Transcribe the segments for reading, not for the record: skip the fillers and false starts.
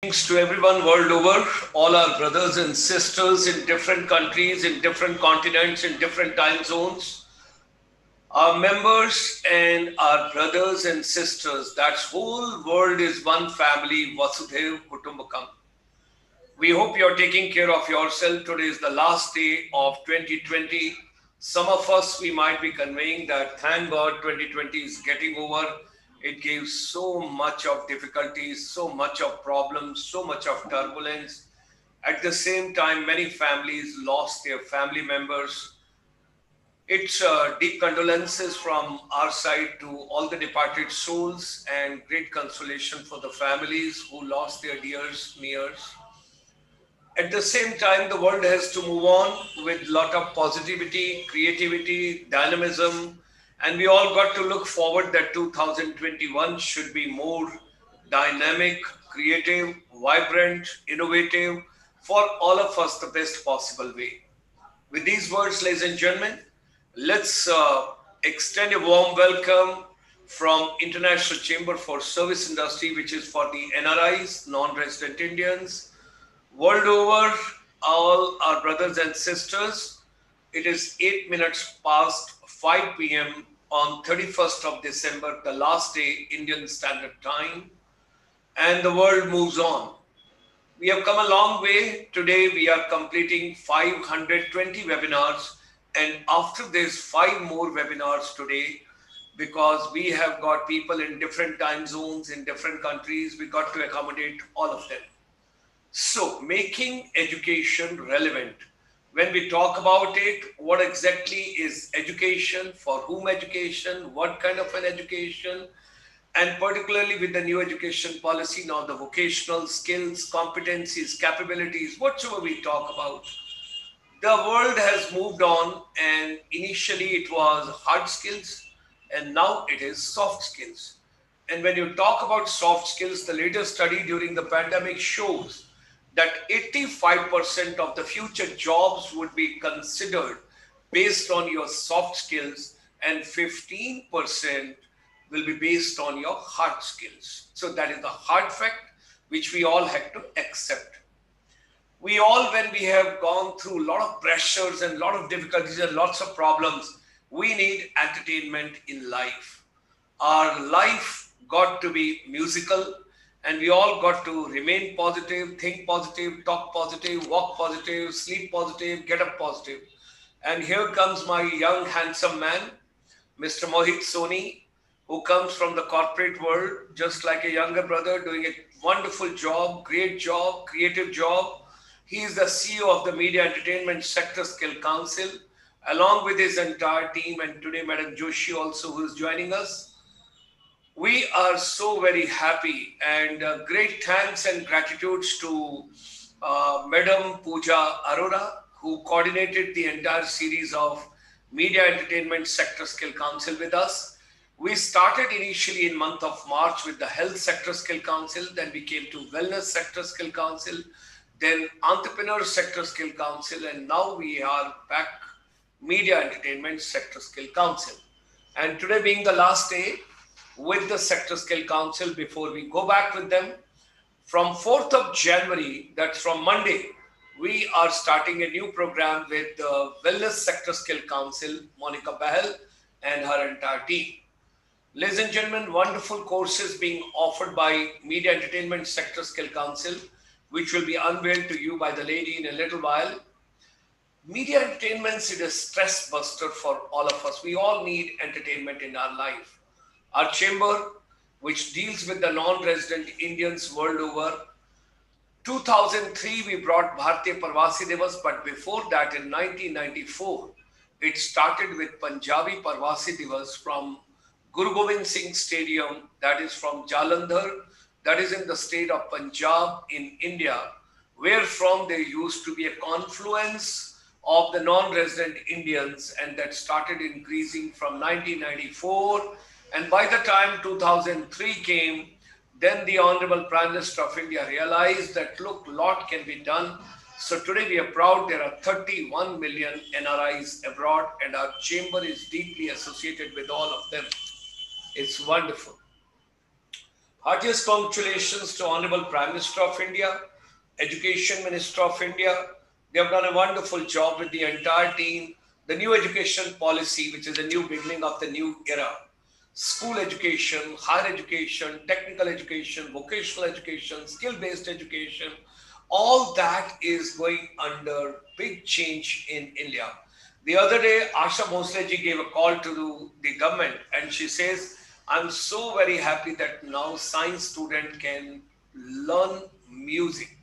Greetings to everyone world over, all our brothers and sisters in different countries, in different continents, in different time zones, our members and our brothers and sisters. That whole world is one family, Vasudhaiv Kutumbakam. We hope you're taking care of yourself. Today is the last day of 2020. Some of us, we might be conveying that thank God 2020 is getting over. It gave so much of difficulties, so much of problems, so much of turbulence. At the same time, many families lost their family members. It's deep condolences from our side to all the departed souls and great consolation for the families who lost their dears, nears. At the same time, the world has to move on with a lot of positivity, creativity, dynamism, and we all got to look forward that 2021 should be more dynamic, creative, vibrant, innovative, for all of us the best possible way. With these words, ladies and gentlemen, let's extend a warm welcome from International Chamber for Service Industry, which is for the NRIs, non-resident Indians, world over, all our brothers and sisters. It is 8 minutes past 5 p.m. on 31st of December, the last day, Indian Standard Time, and the world moves on. We have come a long way. Today, we are completing 520 webinars, and after this, 5 more webinars today, because we have got people in different time zones, in different countries. We got to accommodate all of them. So, making education relevant. When we talk about it, what exactly is education, for whom education, what kind of an education, and particularly with the new education policy, now the vocational skills, competencies, capabilities, whatsoever we talk about. The world has moved on, and initially it was hard skills, and now it is soft skills. And when you talk about soft skills, the latest study during the pandemic shows that 85% of the future jobs would be considered based on your soft skills, and 15% will be based on your hard skills. So that is the hard fact which we all have to accept. We all, when we have gone through a lot of pressures and a lot of difficulties and lots of problems, we need entertainment in life. Our life got to be musical, and we all got to remain positive, think positive, talk positive, walk positive, sleep positive, get up positive. And here comes my young, handsome man, Mr. Mohit Soni, who comes from the corporate world, just like a younger brother, doing a wonderful job, great job, creative job. He is the CEO of the Media Entertainment Sector Skill Council, along with his entire team, and today Madam Joshi also, who is joining us. We are so very happy, and great thanks and gratitudes to Madam Pooja Arora, who coordinated the entire series of Media Entertainment Sector Skill Council with us. We started initially in month of March with the Health Sector Skill Council, then we came to Wellness Sector Skill Council, then Entrepreneur Sector Skill Council, and now we are back Media Entertainment Sector Skill Council. And today being the last day with the Sector Skill Council, before we go back with them, from 4th of January, that's from Monday, we are starting a new program with the Wellness Sector Skill Council, Monica Bahel and her entire team. Ladies and gentlemen, wonderful courses being offered by Media Entertainment Sector Skill Council, which will be unveiled to you by the lady in a little while. Media entertainment is a stress buster for all of us. We all need entertainment in our life. Our chamber, which deals with the non-resident Indians world over, 2003 we brought Bharatiya Parvasi Divas, but before that in 1994, it started with Punjabi Parvasi Divas from Guru Gobind Singh Stadium, that is from Jalandhar, that is in the state of Punjab in India, where from there used to be a confluence of the non-resident Indians, and that started increasing from 1994. And by the time 2003 came, then the Honorable Prime Minister of India realized that, look, a lot can be done. So today we are proud there are 31 million NRIs abroad, and our chamber is deeply associated with all of them. It's wonderful. Heartiest congratulations to Honorable Prime Minister of India, Education Minister of India. They have done a wonderful job with the entire team. The new education policy, which is a new beginning of the new era. School education, higher education, technical education, vocational education, skill-based education, all that is going under big change in India. The other day, Asha Bhosle ji gave a call to the government and she says, I'm so very happy that now science student can learn music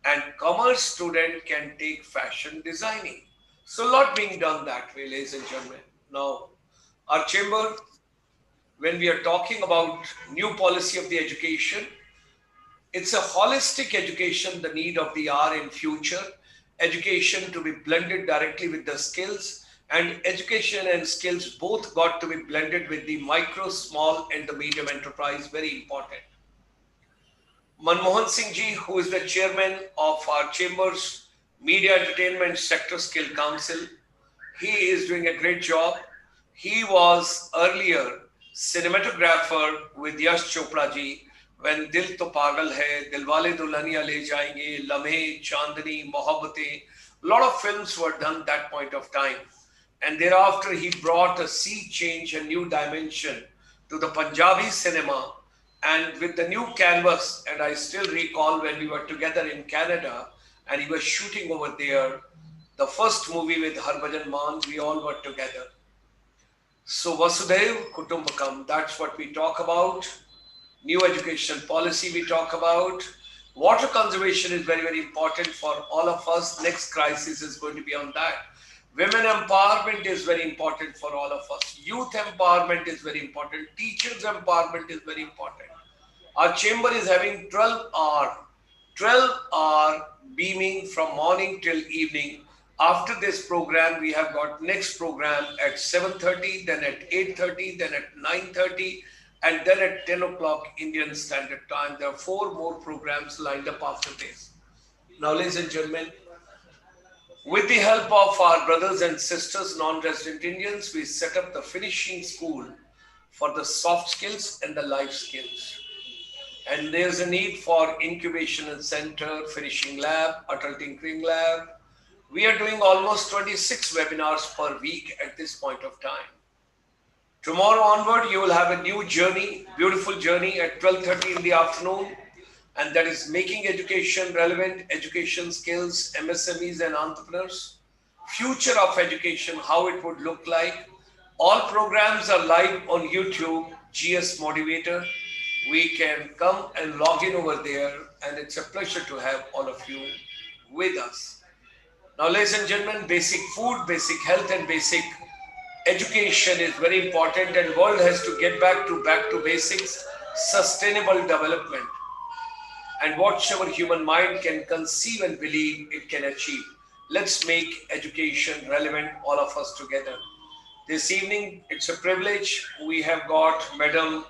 and commerce student can take fashion designing. So a lot being done that way, ladies and gentlemen. Now, our chamber, when we are talking about new policy of the education, it's a holistic education, the need of the hour in future, education to be blended directly with the skills, and education and skills both got to be blended with the micro, small, and the medium enterprise, very important. Manmohan Singh ji, who is the chairman of our chamber's Media Entertainment Sector Skill Council, he is doing a great job. He was earlier cinematographer with Yash Chopra ji when Dil To Pagal Hai, Dilwale Dulhaniya Le Jayenge, Lamhe, Chandni, Mohabbatein. A lot of films were done that point of time. And thereafter, he brought a sea change, a new dimension to the Punjabi cinema. And with the new canvas, and I still recall when we were together in Canada and he was shooting over there, the first movie with Harbhajan Mann, we all were together. So Vasudhaiv Kutumbakam, that's what we talk about. New education policy we talk about. Water conservation is very, very important for all of us. Next crisis is going to be on that. Women empowerment is very important for all of us. Youth empowerment is very important. Teachers empowerment is very important. Our chamber is having 12-hour beaming from morning till evening. After this program, we have got next program at 7:30, then at 8:30, then at 9:30, and then at 10 o'clock Indian Standard Time. There are 4 more programs lined up after this. Now, ladies and gentlemen, with the help of our brothers and sisters, non-resident Indians, we set up the finishing school for the soft skills and the life skills. And there's a need for incubation center, finishing lab, Atal Tinkering Lab. We are doing almost 26 webinars per week at this point of time. Tomorrow onward, you will have a new journey, beautiful journey at 12:30 in the afternoon. And that is making education relevant, education skills, MSMEs and entrepreneurs. Future of education, how it would look like. All programs are live on YouTube, GS Motivator. We can come and log in over there, and it's a pleasure to have all of you with us. Now, ladies and gentlemen, basic food, basic health, and basic education is very important, and world has to get back to basics, sustainable development. And whatever human mind can conceive and believe, it can achieve. Let's make education relevant, all of us together. This evening, it's a privilege. We have got Madam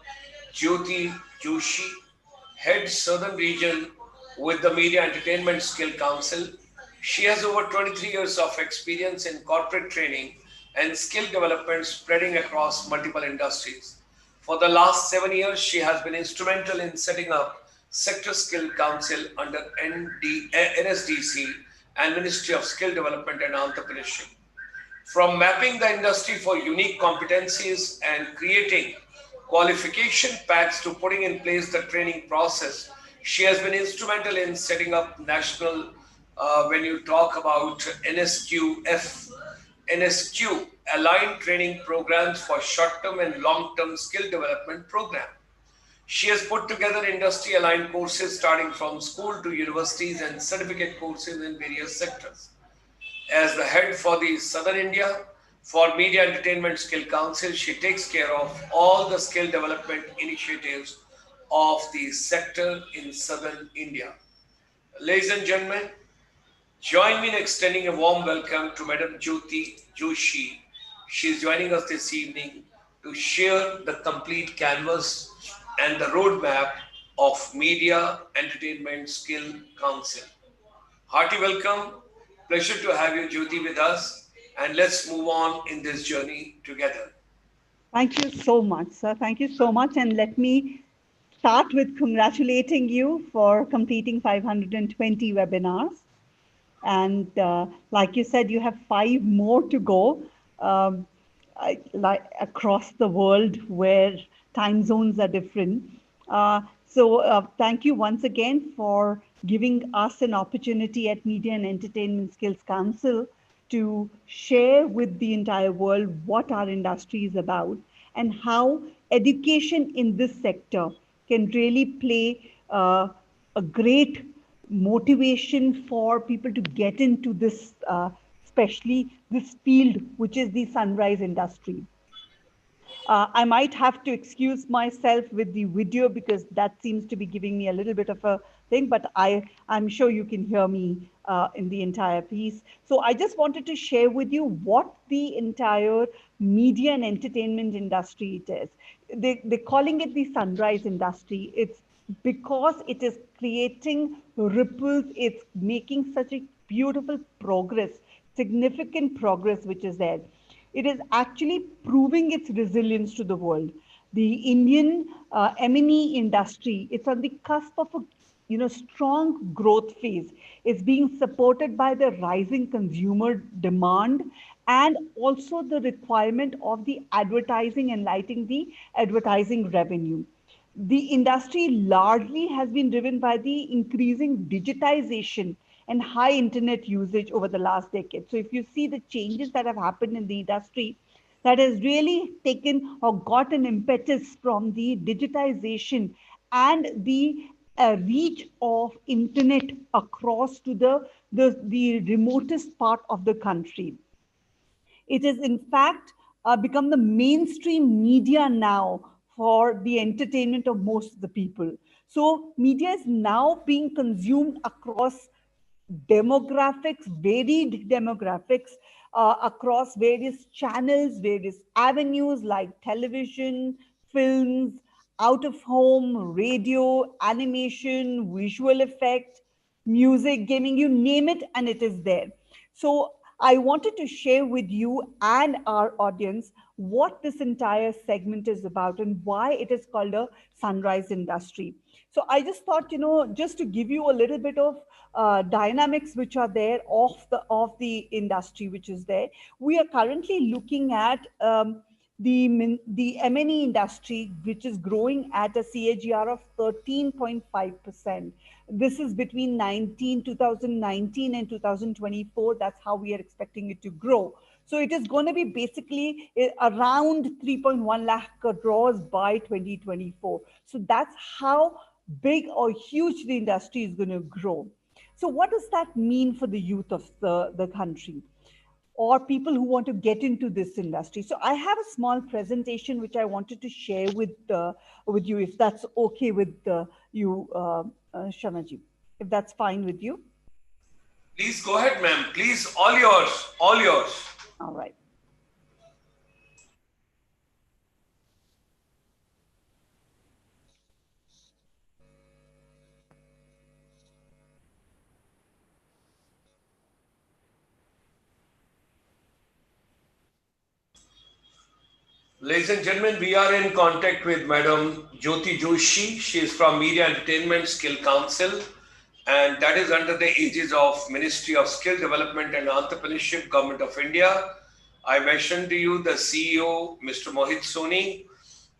Jyoti Joshi, Head Southern Region with the Media Entertainment Skill Council. She has over 23 years of experience in corporate training and skill development spreading across multiple industries. For the last 7 years, she has been instrumental in setting up Sector Skill Council under NSDC and Ministry of Skill Development and Entrepreneurship. From mapping the industry for unique competencies and creating qualification packs to putting in place the training process, she has been instrumental in setting up national, when you talk about NSQ, aligned training programs for short-term and long-term skill development program. She has put together industry-aligned courses starting from school to universities and certificate courses in various sectors. As the head for the Southern India, for Media Entertainment Skill Council, she takes care of all the skill development initiatives of the sector in Southern India. Ladies and gentlemen, join me in extending a warm welcome to Madam Jyoti Joshi. She is joining us this evening to share the complete canvas and the roadmap of Media Entertainment Skill Council. Hearty welcome. Pleasure to have you, Jyoti, with us. And let's move on in this journey together. Thank you so much, sir. Thank you so much. And let me start with congratulating you for completing 520 webinars. And like you said, you have 5 more to go, like across the world where time zones are different. So thank you once again for giving us an opportunity at Media and Entertainment Skills Council to share with the entire world what our industry is about and how education in this sector can really play a great motivation for people to get into this, especially this field, which is the sunrise industry. I might have to excuse myself with the video because that seems to be giving me a little bit of a thing, but I'm sure you can hear me in the entire piece. So I just wanted to share with you what the entire media and entertainment industry it is. They're calling it the sunrise industry. It's because it is creating ripples, it's making such a beautiful progress, significant progress, which is there. It is actually proving its resilience to the world. The Indian M&E industry, it's on the cusp of a strong growth phase. It's being supported by the rising consumer demand and also the requirement of the advertising and lighting the advertising revenue. The industry largely has been driven by the increasing digitization and high internet usage over the last decade. So if you see the changes that have happened in the industry, that has really taken or got an impetus from the digitization and the reach of internet across to the remotest part of the country. It has, in fact, become the mainstream media now for the entertainment of most of the people. So, media is now being consumed across demographics, varied demographics, across various channels, various avenues like television, films, out of home, radio, animation, visual effect, music, gaming, you name it, and it is there. So I wanted to share with you and our audience what this entire segment is about and why it is called a sunrise industry. So I just thought, just to give you a little bit of dynamics which are there of the industry which is there. We are currently looking at the M&E industry, which is growing at a CAGR of 13.5%. This is between 2019 and 2024. That's how we are expecting it to grow. So it is going to be basically around 3.1 lakh crores by 2024. So that's how big or huge the industry is going to grow. So what does that mean for the youth of the country? Or people who want to get into this industry. So I have a small presentation which I wanted to share with you, if that's okay with you, Shanaji, if that's fine with you. Please go ahead, ma'am. Please, all yours, all yours. All right. Ladies and gentlemen, we are in contact with Madam Jyoti Joshi. She is from Media Entertainment Skill Council, and that is under the aegis of Ministry of Skill Development and Entrepreneurship, Government of India. I mentioned to you the CEO, Mr. Mohit Soni.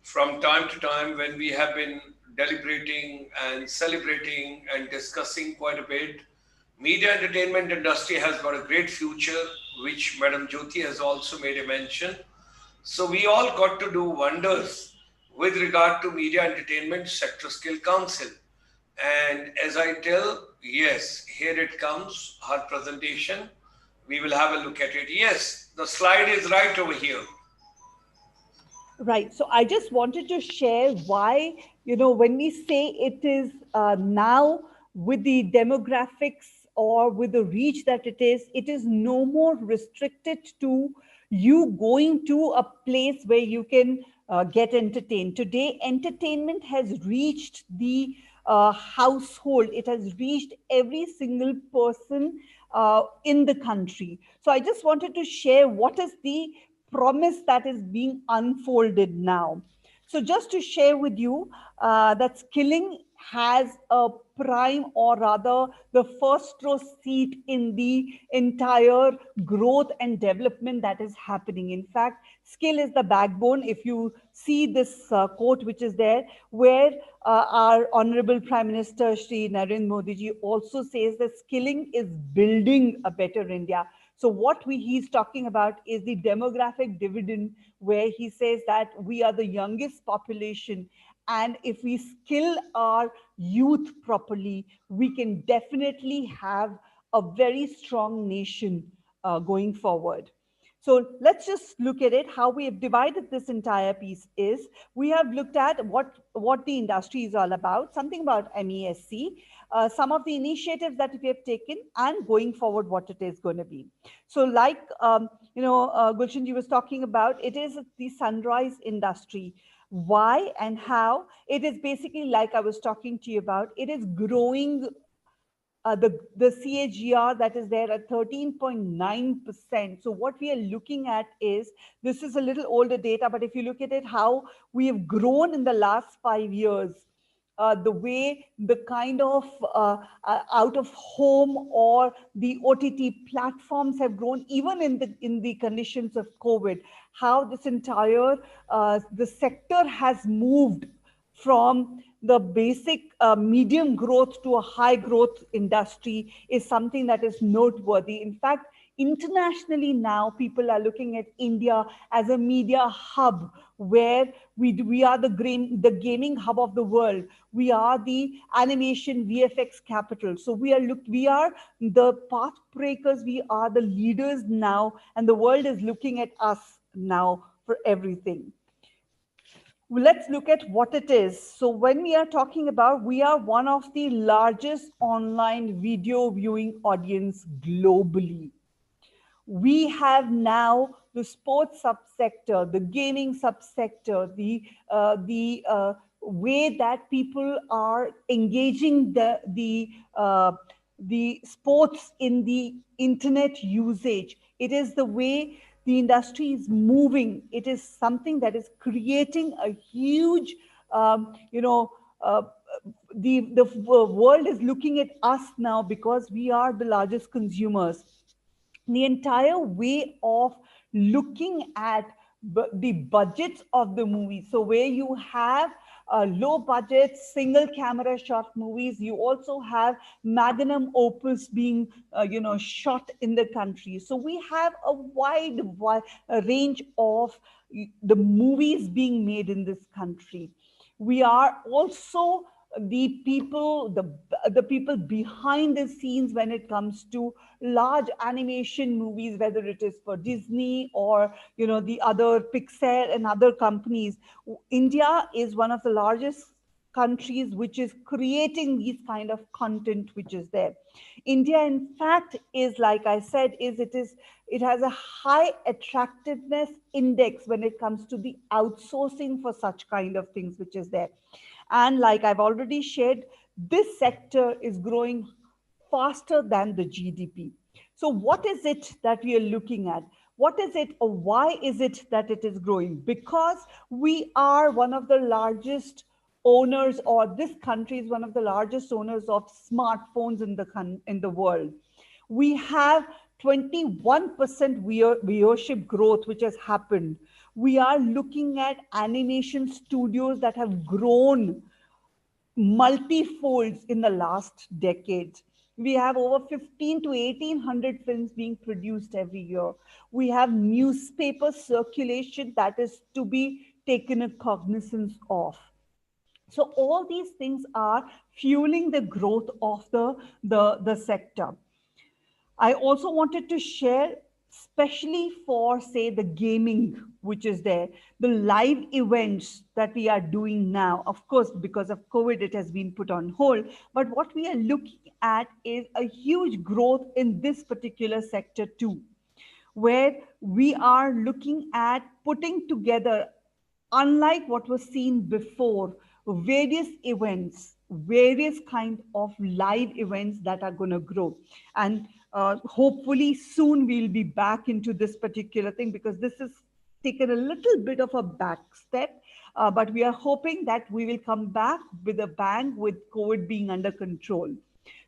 From time to time, when we have been deliberating and celebrating and discussing quite a bit, media entertainment industry has got a great future, which Madam Jyoti has also made a mention. So we all got to do wonders with regard to Media Entertainment Sector Skill Council. And as I tell, yes, here it comes, her presentation. We will have a look at it. Yes, the slide is right over here. Right. So I just wanted to share why, when we say it is now with the demographics or with the reach that it is no more restricted to you going to a place where you can get entertained. Today, entertainment has reached the household, it has reached every single person in the country. So I just wanted to share what is the promise that is being unfolded now. So just to share with you that skilling has a prime, or rather the first row seat in the entire growth and development that is happening. In fact, skill is the backbone. If you see this quote which is there, where our Honorable Prime Minister Shri Narendra Modi ji also says that skilling is building a better India. So what he's talking about is the demographic dividend, where he says that we are the youngest population. And if we skill our youth properly, we can definitely have a very strong nation going forward. So let's just look at it. How we have divided this entire piece is, we have looked at what the industry is all about, something about MESC, some of the initiatives that we have taken, and going forward what it is going to be. So like, Gulshanji was talking about, it is the sunrise industry. Why and how? It is basically, like I was talking to you about, it is growing the CAGR that is there at 13.9%. So what we are looking at is, this is a little older data, but if you look at it, how we have grown in the last 5 years, the way the kind of out of home or the OTT platforms have grown, even in the conditions of COVID, how this entire the sector has moved from the basic medium growth to a high growth industry is something that is noteworthy. In fact, internationally now, people are looking at India as a media hub, where we are the gaming hub of the world. We are the animation VFX capital. So we are the path breakers. We are the leaders now, and the world is looking at us now for everything. Let's look at what it is. So when we are talking about, we are one of the largest online video viewing audience globally. We have now the sports subsector, the gaming subsector, the way that people are engaging the sports in the internet usage. It is the way the industry is moving. It is something that is creating a huge, the world is looking at us now because we are the largest consumers. The entire way of looking at the budgets of the movie. So where you have low budget single camera shot movies, you also have magnum opus being shot in the country. So we have a wide range of the movies being made in this country. We are also the people behind the scenes when it comes to large animation movies, whether it is for Disney or the other Pixar and other companies. India is one of the largest countries which is creating these kind of content which is there. India, in fact, is, like I said, it has a high attractiveness index when it comes to the outsourcing for such kind of things which is there. And like I've already shared, this sector is growing faster than the GDP. So what is it that we are looking at? What is it, or why is it that it is growing? Because we are one of the largest owners, or this country is one of the largest owners of smartphones in the world. We have 21% viewership growth, which has happened. We are looking at animation studios that have grown multifolds in the last decade. We have over 15 to 1800 films being produced every year. We have newspaper circulation that is to be taken a cognizance of. So all these things are fueling the growth of the sector. I also wanted to share, especially for, say, the gaming, which is there, the live events that we are doing now. Of course, because of COVID, it has been put on hold. But what we are looking at is a huge growth in this particular sector too, where we are looking at putting together, unlike what was seen before, various events, various kind of live events that are going to grow. And hopefully soon we'll be back into this particular thing, because this has taken a little bit of a back step. but we are hoping that we will come back with a bang with COVID being under control.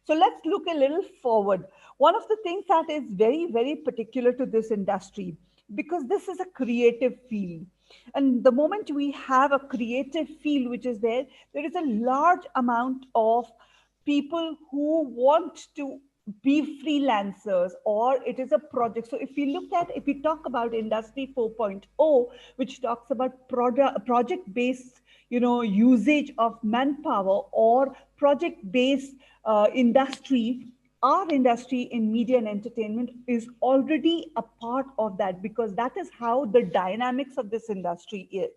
So let's look a little forward. One of the things that is very, very particular to this industry, because this is a creative field. And the moment we have a creative field which is there, there is a large amount of people who want to be freelancers, or it is a project. So if we talk about industry 4.0, which talks about project based usage of manpower, or project based industry, our industry in media and entertainment is already a part of that, because that is how the dynamics of this industry is.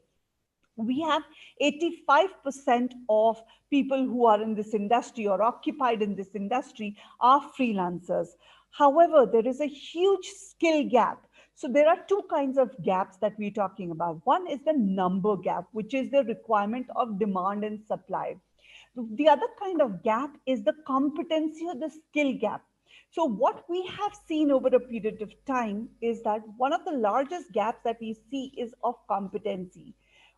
We have 85% of people who are in this industry or occupied in this industry are freelancers. However, there is a huge skill gap. So there are two kinds of gaps that we're talking about. One is the number gap, which is the requirement of demand and supply. The other kind of gap is the competency or the skill gap. So what we have seen over a period of time is that one of the largest gaps that we see is of competency,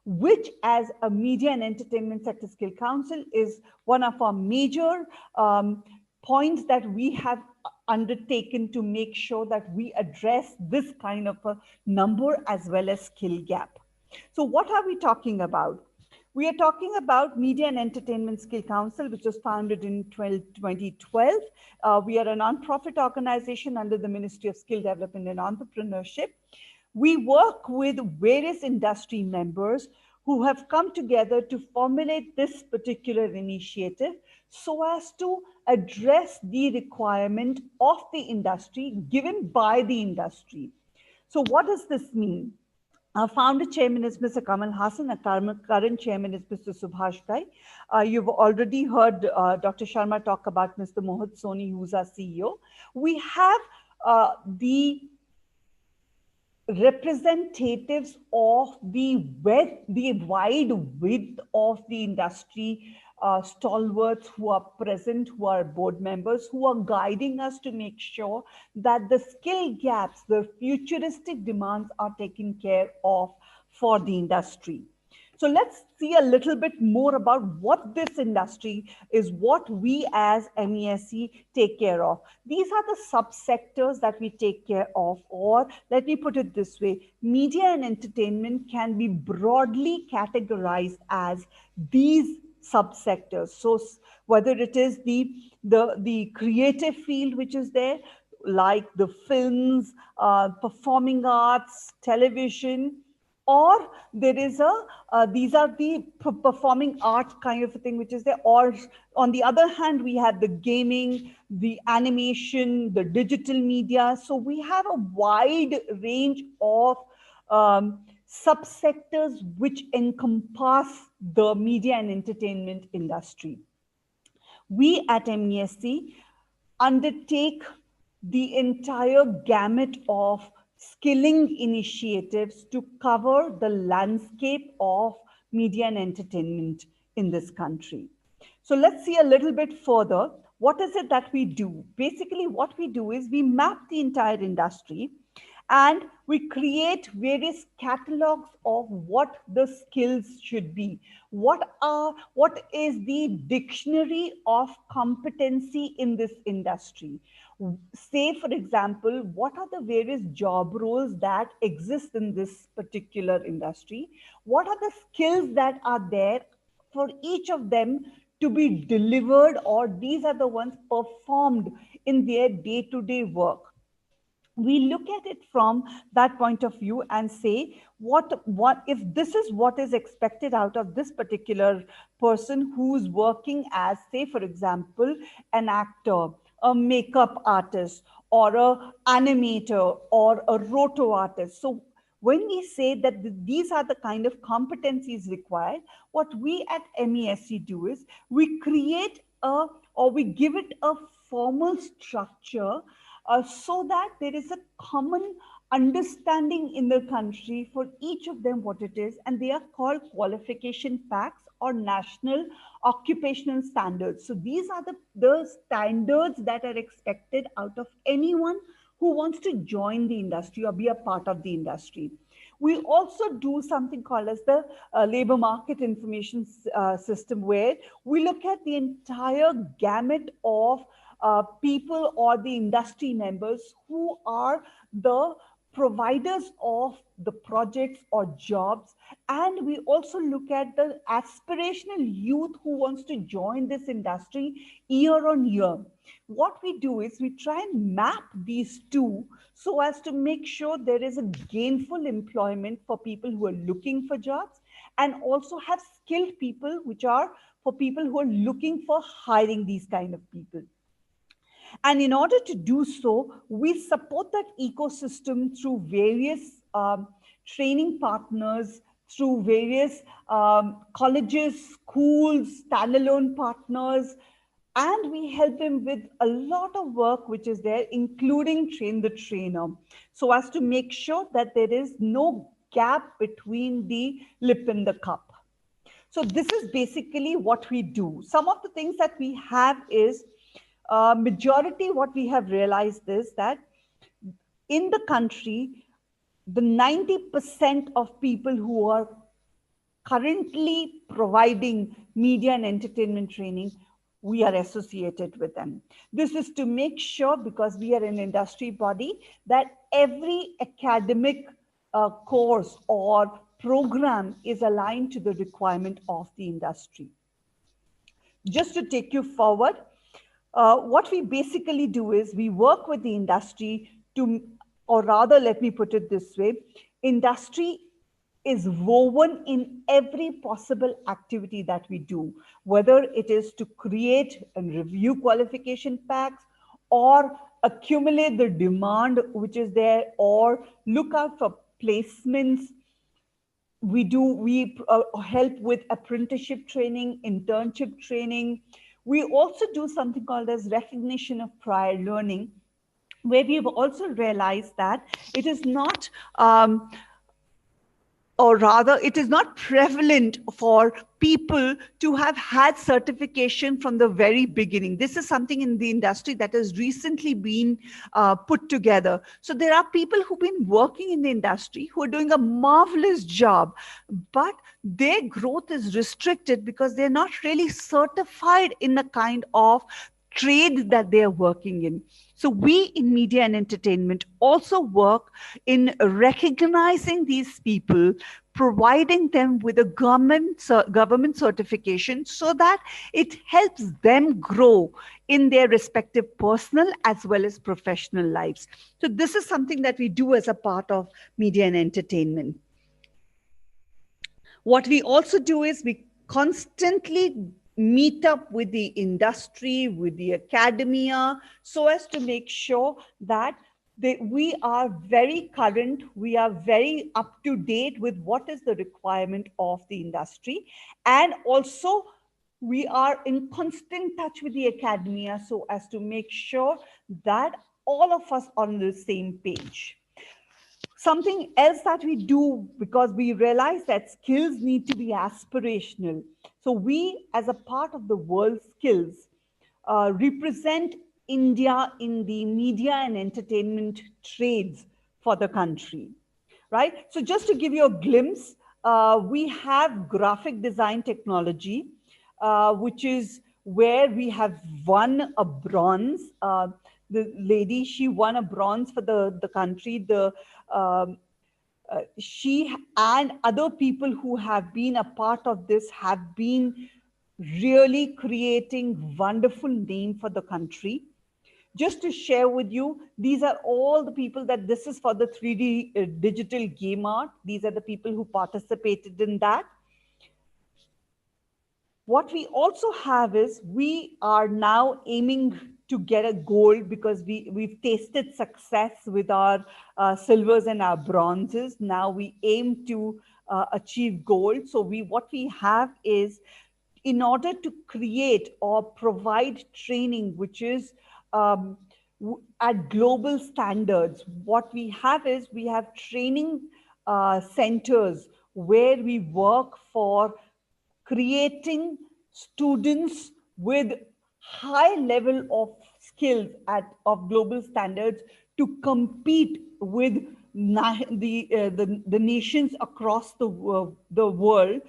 which as a Media and Entertainment Sector Skill Council is one of our major points that we have undertaken to make sure that we address this kind of a number as well as skill gap. So what are we talking about? We are talking about Media and Entertainment Skill Council, which was founded in 2012. We are a non-profit organization under the Ministry of Skill Development and Entrepreneurship. We work with various industry members who have come together to formulate this particular initiative so as to address the requirement of the industry given by the industry. So what does this mean? Our founder chairman is Mr. Kamal Hassan, our current chairman is Mr. Subhash Ghai. You've already heard Dr. Sharma talk about Mr. Mohit Soni, who's our CEO. We have the representatives of the wide width of the industry, stalwarts who are present, who are board members, who are guiding us to make sure that the skill gaps, the futuristic demands are taken care of for the industry. So let's see a little bit more about what this industry is, what we as MESC take care of. These are the subsectors that we take care of, or let me put it this way, media and entertainment can be broadly categorized as these subsectors. So whether it is the creative field which is there, like the films, performing arts, television, or there is these are the performing arts kind of a thing which is there, or on the other hand we have the gaming, the animation, the digital media. So we have a wide range of subsectors which encompass the media and entertainment industry. We at MESC undertake the entire gamut of skilling initiatives to cover the landscape of media and entertainment in this country. So let's see a little bit further. What is it that we do? Basically, what we do is we map the entire industry and we create various catalogs of what the skills should be. What is the dictionary of competency in this industry? Say, for example, what are the various job roles that exist in this particular industry? What are the skills that are there for each of them to be delivered, or these are the ones performed in their day-to-day work? We look at it from that point of view and say, what if this is what is expected out of this particular person who's working as, say, for example, an actor, a makeup artist, or an animator, or a roto artist. So when we say that these are the kind of competencies required, what we at MESC do is we create we give it a formal structure so that there is a common understanding in the country for each of them what it is, and they are called qualification packs or national occupational standards. So these are the standards that are expected out of anyone who wants to join the industry or be a part of the industry. We also do something called as the labor market information system, where we look at the entire gamut of people or the industry members who are the providers of the projects or jobs. And we also look at the aspirational youth who wants to join this industry year on year. What we do is we try and map these two so as to make sure there is a gainful employment for people who are looking for jobs, and also have skilled people, which are for people who are looking for hiring these kind of people. And in order to do so, we support that ecosystem through various training partners, through various colleges, schools, standalone partners, and we help them with a lot of work which is there, including train the trainer, so as to make sure that there is no gap between the lip and the cup. So this is basically what we do. Some of the things that we have is, majority what we have realized is that in the country, the 90% of people who are currently providing media and entertainment training, we are associated with them. This is to make sure, because we are an industry body, that every academic course or program is aligned to the requirement of the industry. Just to take you forward, what we basically do is we work with the industry to, or rather, let me put it this way, industry is woven in every possible activity that we do, whether it is to create and review qualification packs, or accumulate the demand which is there, or look out for placements. We help with apprenticeship training, internship training. We also do something called as recognition of prior learning, where we've also realized that it is not or rather, it is not prevalent for people to have had certification from the very beginning. This is something in the industry that has recently been put together. So there are people who've been working in the industry who are doing a marvelous job, but their growth is restricted because they're not really certified in the kind of trade that they are working in. So we in media and entertainment also work in recognizing these people, providing them with a government certification so that it helps them grow in their respective personal as well as professional lives. So this is something that we do as a part of media and entertainment. What we also do is we constantly meet up with the industry, with the academia, so as to make sure that we are very current, we are very up to date with what is the requirement of the industry. And also we are in constant touch with the academia so as to make sure that all of us are on the same page. Something else that we do, because we realize that skills need to be aspirational. So we, as a part of the World Skills, represent India in the media and entertainment trades for the country, right? So just to give you a glimpse, we have graphic design technology, which is where we have won a bronze. The lady, she won a bronze for the country. She and other people who have been a part of this have been really creating wonderful name for the country. Just to share with you, these are all the people that this is for the 3D digital game art. These are the people who participated in that. What we also have is we are now aiming to get a gold, because we've tasted success with our silvers and our bronzes. Now we aim to achieve gold. So what we have is, in order to create or provide training which is at global standards, what we have is we have training centers where we work for creating students with high level of skills of global standards to compete with the nations across the world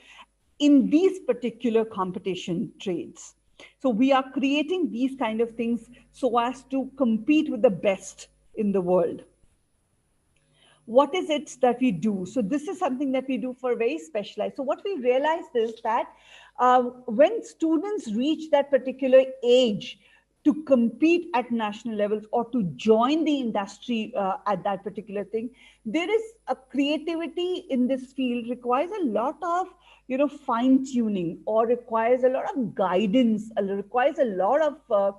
in these particular competition trades. So we are creating these kind of things so as to compete with the best in the world. What is it that we do? So this is something that we do for very specialized. So what we realized is that when students reach that particular age to compete at national levels or to join the industry at that particular thing, there is a creativity in this field requires a lot of fine tuning, or requires a lot of guidance, requires a lot of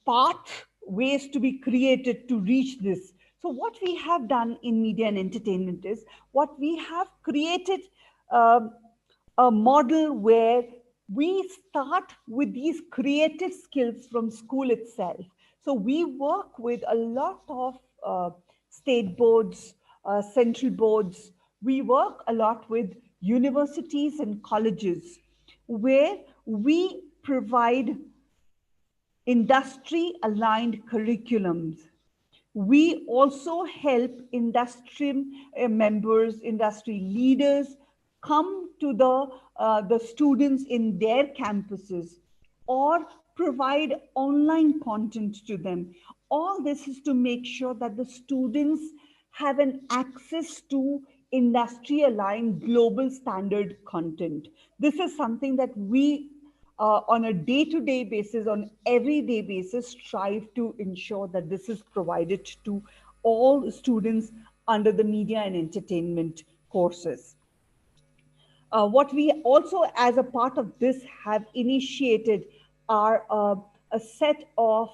pathways to be created to reach this. So what we have done in media and entertainment is what we have created a model where we start with these creative skills from school itself. So we work with a lot of state boards, central boards. We work a lot with universities and colleges where we provide industry aligned curriculums. We also help industry members, industry leaders come to the students in their campuses or provide online content to them. All this is to make sure that the students have an access to industry aligned global standard content. This is something that we on a day-to-day basis, on everyday basis, strive to ensure that this is provided to all students under the media and entertainment courses. What we also, as a part of this, have initiated are a set of,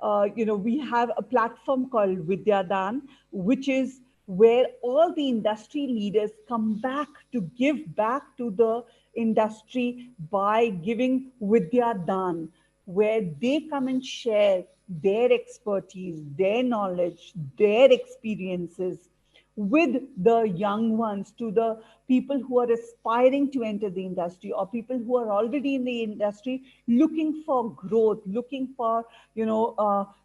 we have a platform called Vidyadan, which is where all the industry leaders come back to give back to the industry by giving Vidyadan, where they come and share their expertise, their knowledge, their experiences with the young ones, to the people who are aspiring to enter the industry, or people who are already in the industry looking for growth, looking for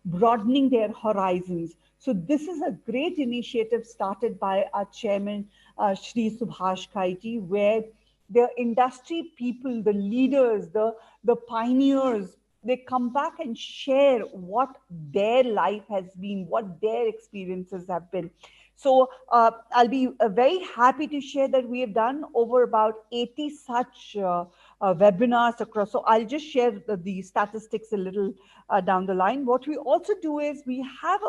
broadening their horizons. So this is a great initiative started by our chairman, Shri Subhash Kaiti, where the industry people, the leaders, the pioneers, they come back and share what their life has been, what their experiences have been. So I'll be very happy to share that we have done over about 80 such webinars across. So I'll just share the statistics a little down the line. What we also do is we have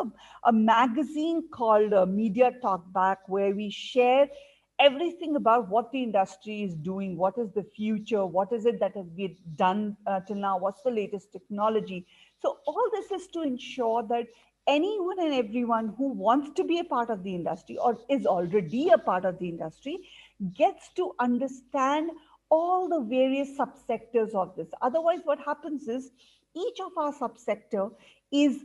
a magazine called Media Talk Back, where we share everything about what the industry is doing, what is the future, what is it that has been done till now, what's the latest technology. So all this is to ensure that anyone and everyone who wants to be a part of the industry or is already a part of the industry gets to understand all the various subsectors of this. Otherwise, what happens is each of our subsector is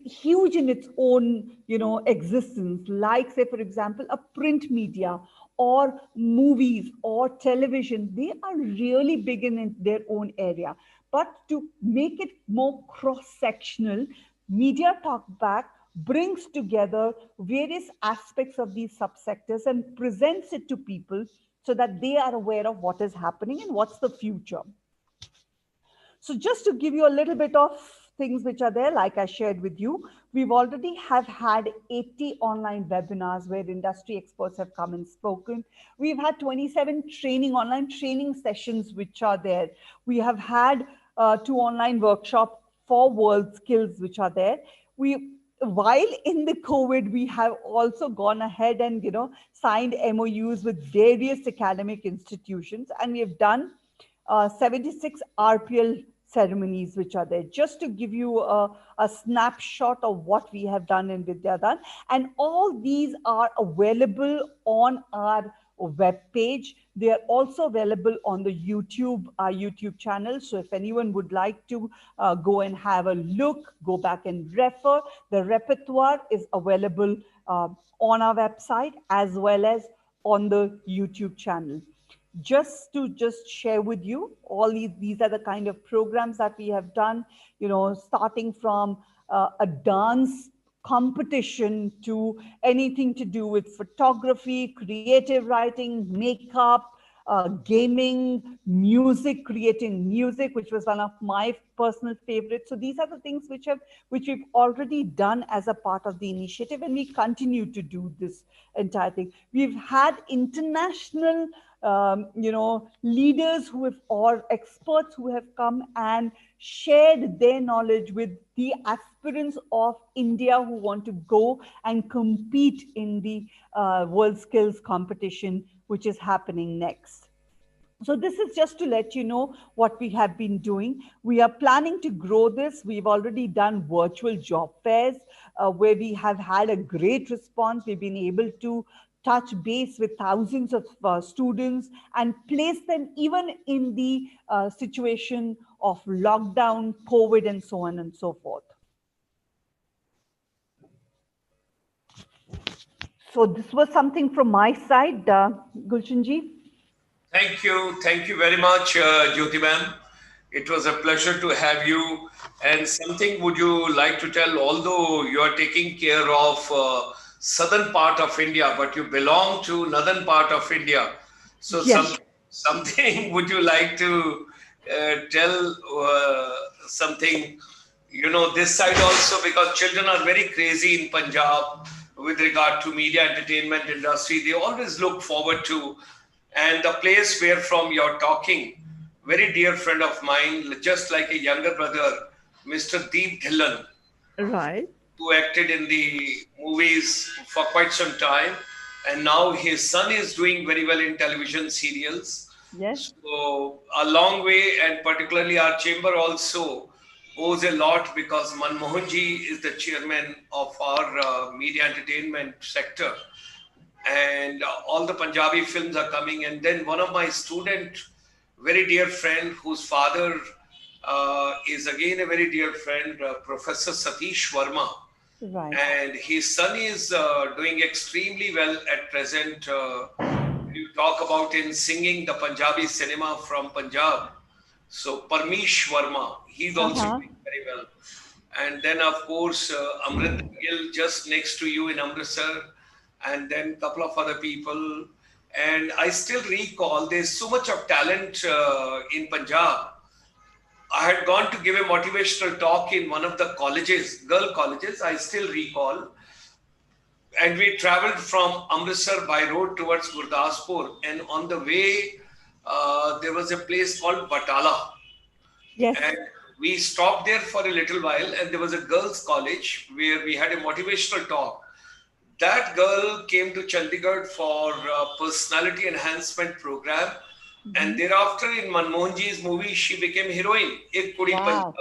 huge in its own existence. Like, say, for example, a print media or movies or television, they are really big in their own area. But to make it more cross-sectional, Media Talk Back brings together various aspects of these subsectors and presents it to people so that they are aware of what is happening and what's the future. So just to give you a little bit of things which are there, like I shared with you, we've already have had 80 online webinars where industry experts have come and spoken. We've had 27 online training sessions which are there. We have had 2 online workshops for world skills which are there. While in the COVID, we have also gone ahead and signed MOUs with various academic institutions, and we have done 76 RPL ceremonies which are there, just to give you a snapshot of what we have done in Vidyadan. And all these are available on our web page. They are also available on the YouTube channel. So if anyone would like to go and have a look, go back and refer, the repertoire is available on our website as well as on the YouTube channel. Just to share with you, all these are the kind of programs that we have done, starting from a dance competition to anything to do with photography, creative writing, makeup, gaming, music, creating music, which was one of my personal favorites. So these are the things which we've already done as a part of the initiative, and we continue to do this entire thing. We've had international leaders who have, or experts who have come and shared their knowledge with the aspirants of India who want to go and compete in the World Skills competition, which is happening next. So this is just to let you know what we have been doing. We are planning to grow this. We've already done virtual job fairs where we have had a great response. We've been able to touch base with thousands of students and place them even in the situation of lockdown, COVID, and so on and so forth. So this was something from my side, Gulshanji. Thank you. Thank you very much, Jyoti ma'am. It was a pleasure to have you. And something would you like to tell, although you are taking care of southern part of India, but you belong to northern part of India. So Yes. something would you like to tell something, this side also, because children are very crazy in Punjab with regard to media entertainment industry. They always look forward to, and the place where from you're talking, very dear friend of mine, just like a younger brother, Mr. Deep Dhillon, Right. who acted in the movies for quite some time. And now his son is doing very well in television serials. Yes. So a long way, and particularly our chamber also owes a lot because Manmohan ji is the chairman of our media entertainment sector, and all the Punjabi films are coming. And then one of my student, very dear friend, whose father is again a very dear friend, Professor Satish Verma, Right. and his son is doing extremely well at present. You talk about in singing the Punjabi cinema from Punjab. So Parmish Verma, he's also doing very well. And then of course Amrinder Gill just next to you in Amritsar, and then a couple of other people. And I still recall there's so much of talent in Punjab. I had gone to give a motivational talk in one of the colleges, girl colleges, I still recall. And we traveled from Amritsar by road towards Gurdaspur. And on the way, there was a place called Batala. Yes. And we stopped there for a little while. And there was a girls' college where we had a motivational talk. That girl came to Chandigarh for a personality enhancement program. Mm-hmm. And thereafter in Manmohan ji's movie, she became heroine. Ek Kudi Punjabi.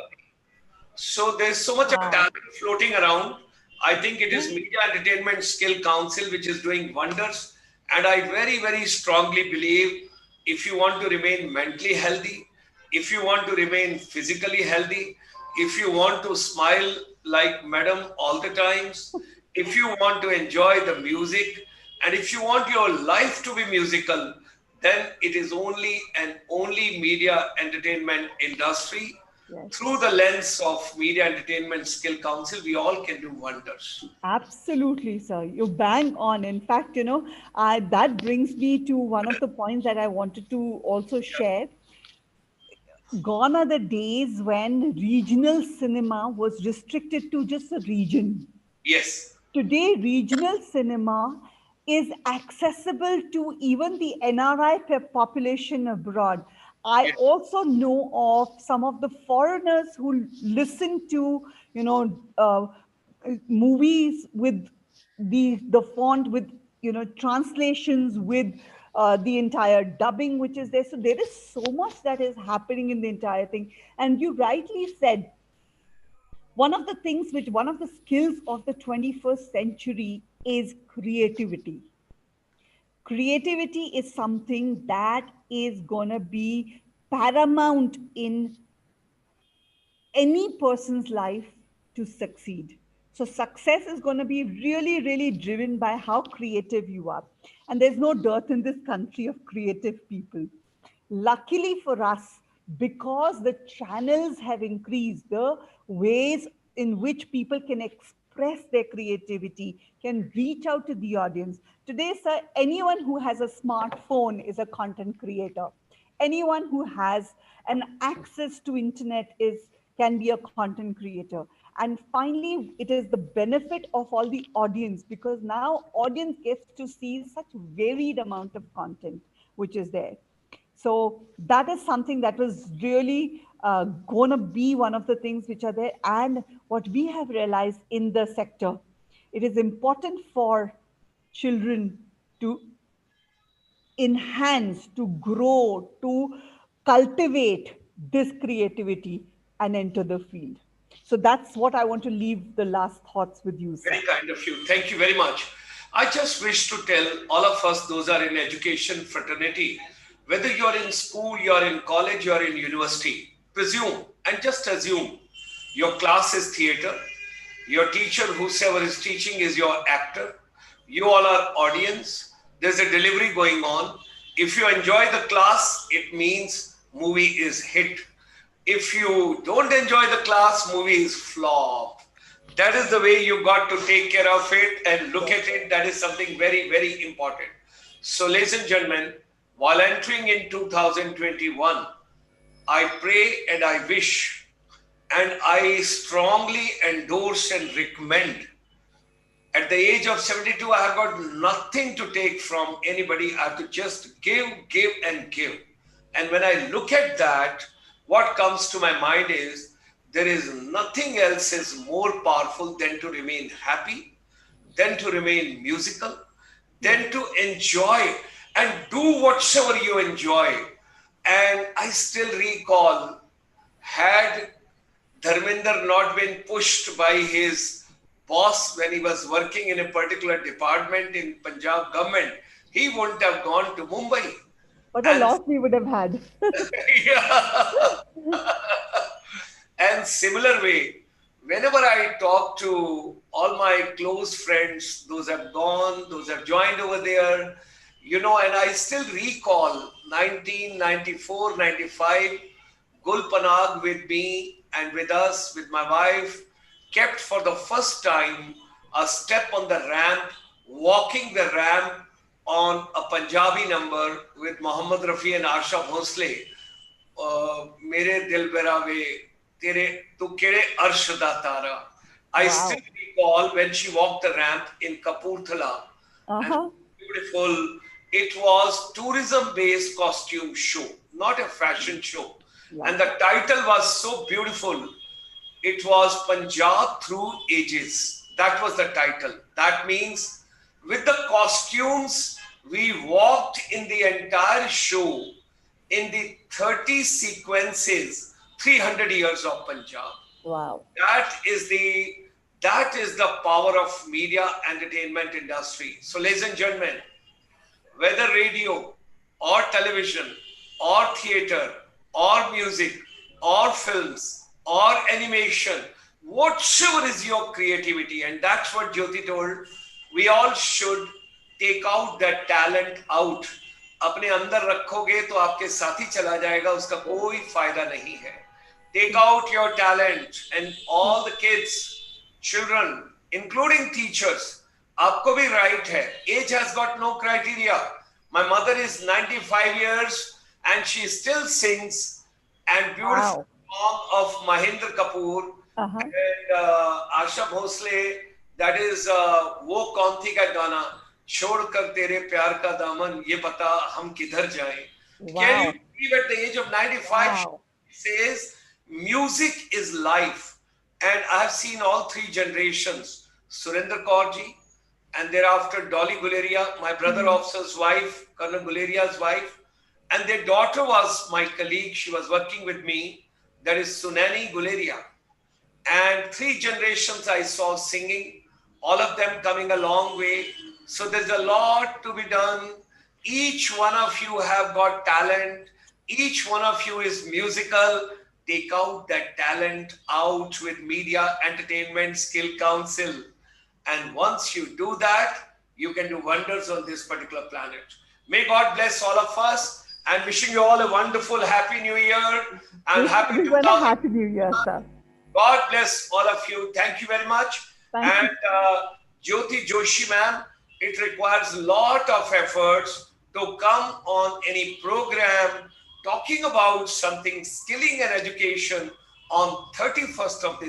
So there's so much of talent floating around. I think it is Media Entertainment Skill Council which is doing wonders. And I very, very strongly believe if you want to remain mentally healthy, if you want to remain physically healthy, if you want to smile like madam all the times, if you want to enjoy the music, and if you want your life to be musical, then it is only and only media entertainment industry. Yes. Through the lens of Media Entertainment Skill Council, we all can do wonders. Absolutely, sir. You bang on. In fact, that brings me to one of the points that I wanted to also share. Gone are the days when regional cinema was restricted to just a region. Yes. Today, regional cinema is accessible to even the NRI population abroad. I also know of some of the foreigners who listen to, movies with the font, with, translations, with the entire dubbing which is there. So there is so much that is happening in the entire thing. And you rightly said, one of the skills of the 21st century is creativity. Creativity is something that is going to be paramount in any person's life to succeed. So success is going to be really, really driven by how creative you are. And there's no dearth in this country of creative people. Luckily for us, because the channels have increased, the ways in which people can express express their creativity, can reach out to the audience. Today, sir, anyone who has a smartphone is a content creator. Anyone who has an access to internet is can be a content creator. And finally, it is the benefit of all the audience, because now audience gets to see such varied amount of content which is there. So that is something that was really going to be one of the things which are there. And what we have realized in the sector, it is important for children to enhance, to grow, to cultivate this creativity and enter the field. So that's what I want to leave the last thoughts with you, sir. Very kind of you. Thank you very much. I just wish to tell all of us, those are in education fraternity, whether you're in school, you're in college, you're in university, presume and just assume your class is theater, your teacher, whosoever is teaching, is your actor, you all are audience, there's a delivery going on. If you enjoy the class, it means movie is hit. If you don't enjoy the class, movie is flop. That is the way you got to take care of it and look at it. That is something very, very important. So, ladies and gentlemen, while entering in 2021, I pray and I wish and I strongly endorse and recommend. At the age of 72, I have got nothing to take from anybody. I have to just give, and give. And when I look at that, what comes to my mind is there is nothing else is more powerful than to remain happy, than to remain musical, than to enjoy and do whatsoever you enjoy. And I still recall, had Dharminder not been pushed by his boss when he was working in a particular department in Punjab government, he wouldn't have gone to Mumbai. What a loss we would have had. Yeah. And similar way, whenever I talk to all my close friends, those have gone, those have joined over there, and I still recall 1994, 95, Gul Panag with me and with us, with my wife, kept for the first time a step on the ramp, walking the ramp on a Punjabi number with Mohammad Rafi and Asha Bhosle. Mere dil berave, tere tu kede arsh da tara. I still recall when she walked the ramp in Kapurthala. And beautiful. It was tourism-based costume show, not a fashion show. Yeah. And the title was so beautiful. It was Punjab Through Ages. That was the title. That means with the costumes, we walked in the entire show in the 30 sequences, 300 years of Punjab. Wow. That is the power of media entertainment industry. So, ladies and gentlemen, whether radio or television or theater or music or films or animation, whatever is your creativity, and that's what Jyoti told, we all should take out that talent out. अपने अंदर रखोगे तो आपके साथ ही चला जाएगा, उसका कोई फायदा नहीं है. Take out your talent, and all the kids, children, including teachers, आपको भी right है. Age has got no criteria. My mother is 95 years and she still sings, and beautiful song of Mahendra Kapoor and Asha Bhosle, that is वो कौन थी का गाना, छोड़कर तेरे प्यार का दामन ये बता हम किधर जाएं. Can you believe at the age of 95 she says music is life. And I have seen all three generations, Surinder Kaur ji, and thereafter Dolly Guleria, my brother officer's wife, Colonel Guleria's wife, and their daughter was my colleague. She was working with me. That is Sunani Guleria. And three generations I saw singing, all of them coming a long way. So there's a lot to be done. Each one of you have got talent. Each one of you is musical. Take out that talent out with Media Entertainment Skill Council. And once you do that, you can do wonders on this particular planet. May God bless all of us, and wishing you all a wonderful Happy New Year and Happy 2000. Happy New Year, sir. God bless all of you. Thank you very much. Thank you. And Jyoti Joshi ma'am, it requires a lot of efforts to come on any program talking about something skilling and education on 31st of December.